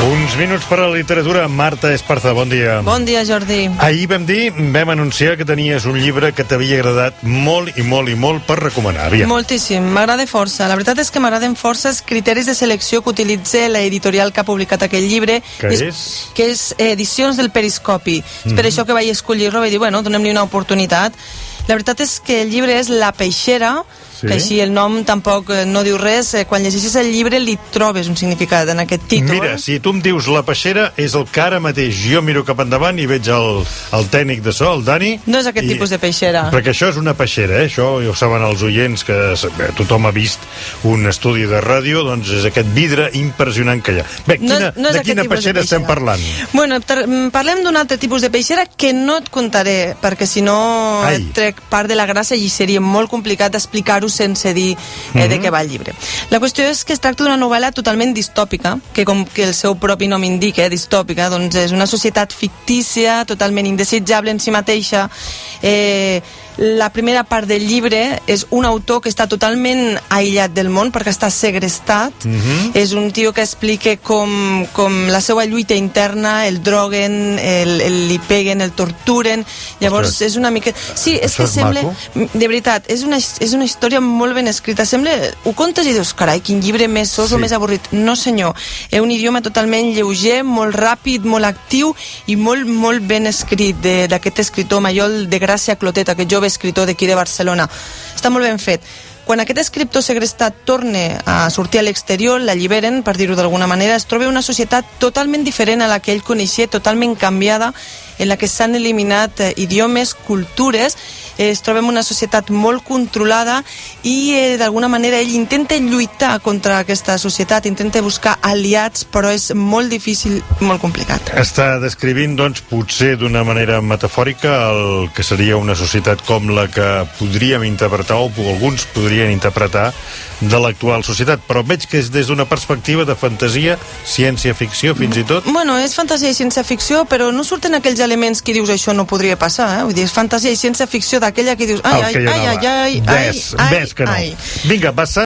Uns minuts per a la literatura. Marta Esparza, bon dia. Bon dia, Jordi. Ahir vam anunciar que tenies un llibre que t'havia agradat molt i molt i molt per recomanar. Aviam. Moltíssim, m'agrada força. La veritat és que m'agraden força els criteris de selecció que utilitza l'editorial que ha publicat aquell llibre. Que és? Que és Edicions del Periscopi. És per això que vaig escollir-lo, vaig dir, bueno, donem-li una oportunitat. La veritat és que el llibre és La Peixera, que així el nom tampoc no diu res. Quan llegeixes el llibre li trobes un significat en aquest títol. Mira, si tu em dius La Peixera, és el que ara mateix jo miro cap endavant i veig el tècnic de so, el Dani. No és aquest tipus de peixera. Perquè això és una peixera, això ja ho saben els oients, que tothom ha vist un estudi de ràdio, doncs és aquest vidre impressionant que hi ha. Bé, de quina peixera estem parlant? Bueno, parlem d'un altre tipus de peixera que no et contaré, perquè si no et trec part de la gràcia i seria molt complicat explicar-ho sense dir de què va el llibre. La qüestió és que es tracta d'una novel·la totalment distòpica, que com que el seu propi nom indica, distòpica, doncs és una societat fictícia, totalment indesitjable en si mateixa. La primera part del llibre és un autor que està totalment aïllat del món perquè està segrestat. És un tio que explica com la seva lluita interna, el droguen, li peguen, el torturen. Llavors és una mica... Sí, és que sembla... De veritat, és una història molt ben escrita. Sembla... Ho contes i dius, carai, quin llibre més sos o més avorrit. No, senyor. És un idioma totalment lleuger, molt ràpid, molt actiu i molt, molt ben escrit d'aquest escritor Maiol de Gràcia Clotet, aquest jove escritor d'aquí de Barcelona. Està molt ben fet. Quan aquest escriptor segrestat torna a sortir a l'exterior, l'alliberen, per dir-ho d'alguna manera, es troba una societat totalment diferent a la que ell coneixia, totalment canviada, en la que s'han eliminat idiomes, cultures, es troba en una societat molt controlada i d'alguna manera ell intenta lluitar contra aquesta societat, intenta buscar aliats, però és molt difícil, molt complicat. Està descrivint, doncs, potser d'una manera metafòrica el que seria una societat com la que podríem interpretar, o alguns podrien interpretar, de l'actual societat, però veig que és des d'una perspectiva de fantasia, ciència-ficció, fins i tot. Bueno, és fantasia i ciència-ficció, però no surten aquells elements que dius això no podria passar, Vull dir, és fantasia i ciència-ficció d'aquella que dius ai, ai, ai, ai, ai, ai, ves que no. Vinga, passa.